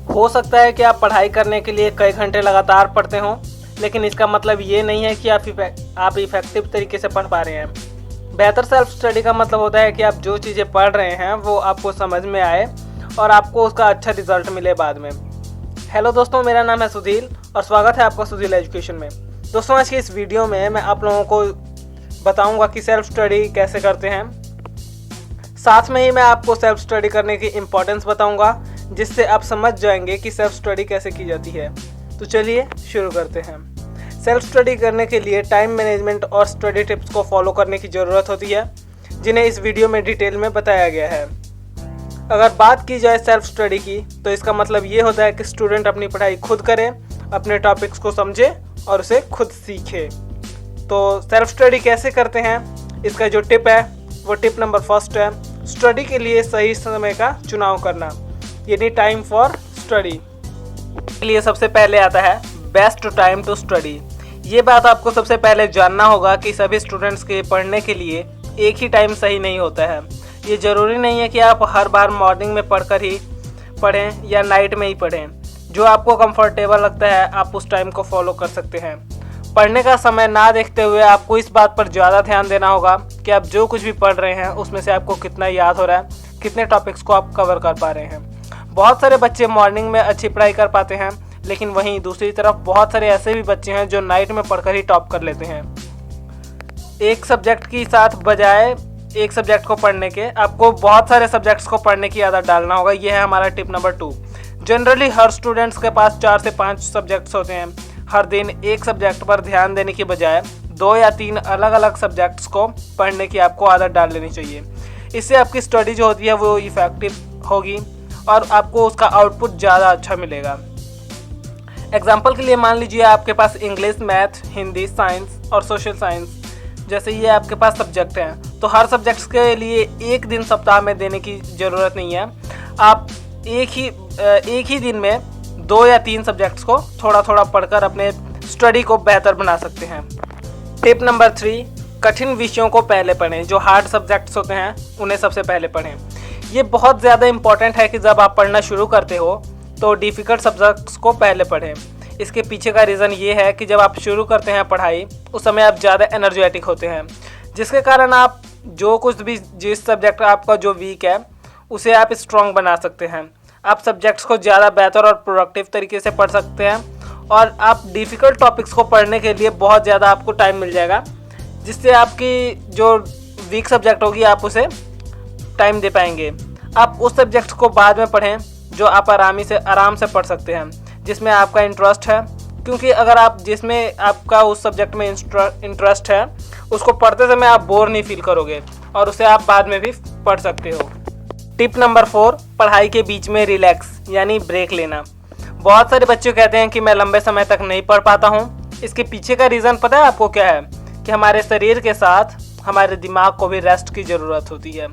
हो सकता है कि आप पढ़ाई करने के लिए कई घंटे लगातार पढ़ते हों, लेकिन इसका मतलब ये नहीं है कि आप इफ़ेक्टिव तरीके से पढ़ पा रहे हैं। बेहतर सेल्फ स्टडी का मतलब होता है कि आप जो चीज़ें पढ़ रहे हैं वो आपको समझ में आए और आपको उसका अच्छा रिजल्ट मिले बाद में। हेलो दोस्तों, मेरा नाम है सुधील और स्वागत है आपका सुधील एजुकेशन में। दोस्तों, आज की इस वीडियो में मैं आप लोगों को बताऊंगा कि सेल्फ स्टडी कैसे करते हैं। साथ में ही मैं आपको सेल्फ स्टडी करने की इम्पोर्टेंस बताऊंगा, जिससे आप समझ जाएंगे कि सेल्फ स्टडी कैसे की जाती है। तो चलिए शुरू करते हैं। सेल्फ स्टडी करने के लिए टाइम मैनेजमेंट और स्टडी टिप्स को फॉलो करने की ज़रूरत होती है, जिन्हें इस वीडियो में डिटेल में बताया गया है। अगर बात की जाए सेल्फ स्टडी की, तो इसका मतलब ये होता है कि स्टूडेंट अपनी पढ़ाई खुद करे, अपने टॉपिक्स को समझे और उसे खुद सीखे। तो सेल्फ स्टडी कैसे करते हैं, इसका जो टिप है वो टिप नंबर फर्स्ट है, स्टडी के लिए सही समय का चुनाव करना, यानी टाइम फॉर स्टडी। के लिए सबसे पहले आता है बेस्ट टाइम टू स्टडी। ये बात आपको सबसे पहले जानना होगा कि सभी स्टूडेंट्स के पढ़ने के लिए एक ही टाइम सही नहीं होता है। ये ज़रूरी नहीं है कि आप हर बार मॉर्निंग में पढ़कर ही पढ़ें या नाइट में ही पढ़ें। जो आपको कंफर्टेबल लगता है आप उस टाइम को फॉलो कर सकते हैं। पढ़ने का समय ना देखते हुए आपको इस बात पर ज़्यादा ध्यान देना होगा कि आप जो कुछ भी पढ़ रहे हैं उसमें से आपको कितना याद हो रहा है, कितने टॉपिक्स को आप कवर कर पा रहे हैं। बहुत सारे बच्चे मॉर्निंग में अच्छी पढ़ाई कर पाते हैं, लेकिन वहीं दूसरी तरफ बहुत सारे ऐसे भी बच्चे हैं जो नाइट में पढ़कर ही टॉप कर लेते हैं। एक सब्जेक्ट की साथ बजाय एक सब्जेक्ट को पढ़ने के आपको बहुत सारे सब्जेक्ट्स को पढ़ने की आदत डालना होगा। यह है हमारा टिप नंबर 2। जनरली हर स्टूडेंट्स के पास 4 से 5 सब्जेक्ट्स होते हैं। हर दिन एक सब्जेक्ट पर ध्यान देने की बजाय 2 या 3 अलग अलग सब्जेक्ट्स को पढ़ने की आपको आदत डाल लेनी चाहिए। इससे आपकी स्टडी जो होती है वो इफ़ेक्टिव होगी और आपको उसका आउटपुट ज़्यादा अच्छा मिलेगा। एग्जाम्पल के लिए मान लीजिए आपके पास इंग्लिश, मैथ, हिंदी, साइंस और सोशल साइंस जैसे ये आपके पास सब्जेक्ट हैं, तो हर सब्जेक्ट्स के लिए एक दिन सप्ताह में देने की ज़रूरत नहीं है। आप एक ही दिन में 2 या 3 सब्जेक्ट्स को थोड़ा थोड़ा पढ़कर अपने स्टडी को बेहतर बना सकते हैं। टिप नंबर 3, कठिन विषयों को पहले पढ़ें। जो हार्ड सब्जेक्ट्स होते हैं उन्हें सबसे पहले पढ़ें। ये बहुत ज़्यादा इम्पॉर्टेंट है कि जब आप पढ़ना शुरू करते हो तो डिफ़िकल्ट सब्जेक्ट्स को पहले पढ़ें। इसके पीछे का रीज़न ये है कि जब आप शुरू करते हैं पढ़ाई उस समय आप ज़्यादा एनर्जेटिक होते हैं, जिसके कारण आप जो कुछ भी जिस सब्जेक्ट आपका जो वीक है उसे आप स्ट्रॉन्ग बना सकते हैं। आप सब्जेक्ट्स को ज़्यादा बेहतर और प्रोडक्टिव तरीके से पढ़ सकते हैं और आप डिफ़िकल्ट टॉपिक्स को पढ़ने के लिए बहुत ज़्यादा आपको टाइम मिल जाएगा, जिससे आपकी जो वीक सब्जेक्ट होगी आप उसे टाइम दे पाएंगे। आप उस सब्जेक्ट को बाद में पढ़ें जो आप आराम से पढ़ सकते हैं, जिसमें आपका इंटरेस्ट है, क्योंकि अगर आप जिसमें आपका उस सब्जेक्ट में इंटरेस्ट है उसको पढ़ते समय आप बोर नहीं फील करोगे और उसे आप बाद में भी पढ़ सकते हो। टिप नंबर 4, पढ़ाई के बीच में रिलैक्स यानी ब्रेक लेना। बहुत सारे बच्चे कहते हैं कि मैं लंबे समय तक नहीं पढ़ पाता हूँ। इसके पीछे का रीज़न पता है आपको क्या है? कि हमारे शरीर के साथ हमारे दिमाग को भी रेस्ट की ज़रूरत होती है।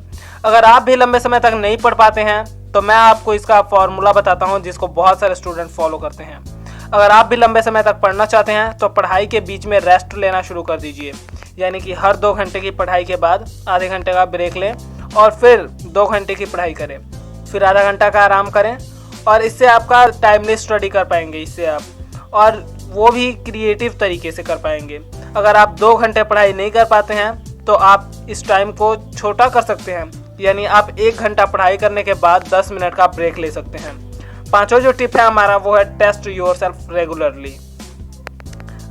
अगर आप भी लंबे समय तक नहीं पढ़ पाते हैं तो मैं आपको इसका फॉर्मूला बताता हूँ, जिसको बहुत सारे स्टूडेंट फॉलो करते हैं। अगर आप भी लंबे समय तक पढ़ना चाहते हैं तो पढ़ाई के बीच में रेस्ट लेना शुरू कर दीजिए, यानी कि हर 2 घंटे की पढ़ाई के बाद आधे घंटे का ब्रेक लें और फिर 2 घंटे की पढ़ाई करें, फिर आधा घंटा का आराम करें और इससे आपका टाइमली स्टडी कर पाएंगे। इससे आप और वो भी क्रिएटिव तरीके से कर पाएंगे। अगर आप 2 घंटे पढ़ाई नहीं कर पाते हैं तो आप इस टाइम को छोटा कर सकते हैं, यानी आप 1 घंटा पढ़ाई करने के बाद 10 मिनट का ब्रेक ले सकते हैं। 5वां जो टिप है हमारा वो है टेस्ट योरसेल्फ रेगुलरली।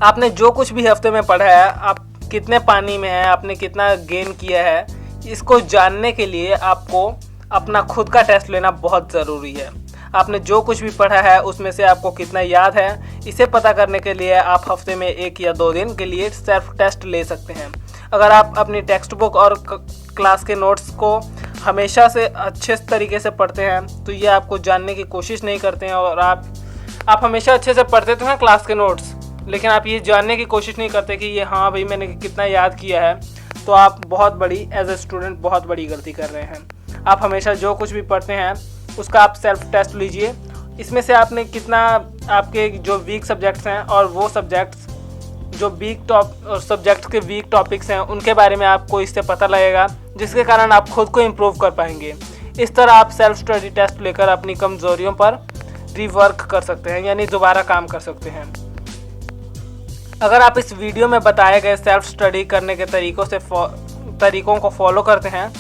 आपने जो कुछ भी हफ्ते में पढ़ा है, आप कितने पानी में है, आपने कितना गेन किया है, इसको जानने के लिए आपको अपना खुद का टेस्ट लेना बहुत ज़रूरी है। आपने जो कुछ भी पढ़ा है उसमें से आपको कितना याद है, इसे पता करने के लिए आप हफ्ते में 1 या 2 दिन के लिए सेल्फ टेस्ट ले सकते हैं। अगर आप अपनी टेक्स्ट बुक और क्लास के नोट्स को हमेशा से अच्छे तरीके से पढ़ते हैं तो ये आपको जानने की कोशिश नहीं करते हैं और आप हमेशा अच्छे से पढ़ते तो हैं क्लास के नोट्स, लेकिन आप ये जानने की कोशिश नहीं करते कि ये हाँ भाई मैंने कितना याद किया है, तो आप बहुत बड़ी एज ए स्टूडेंट बहुत बड़ी गलती कर रहे हैं। आप हमेशा जो कुछ भी पढ़ते हैं उसका आप सेल्फ टेस्ट लीजिए। इसमें से आपने कितना आपके जो वीक सब्जेक्ट्स हैं और वो सब्जेक्ट्स जो सब्जेक्ट्स के वीक टॉपिक्स हैं उनके बारे में आपको इससे पता लगेगा, जिसके कारण आप खुद को इम्प्रूव कर पाएंगे। इस तरह आप सेल्फ स्टडी टेस्ट लेकर अपनी कमज़ोरियों पर रिवर्क कर सकते हैं, यानी दोबारा काम कर सकते हैं। अगर आप इस वीडियो में बताए गए सेल्फ स्टडी करने के तरीकों को फॉलो करते हैं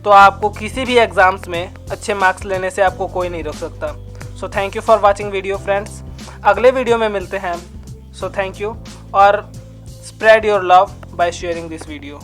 तो आपको किसी भी एग्ज़ाम्स में अच्छे मार्क्स लेने से आपको कोई नहीं रोक सकता। So thank you for watching video friends. अगले वीडियो में मिलते हैं। सो थैंक यू और spread your love by sharing this video.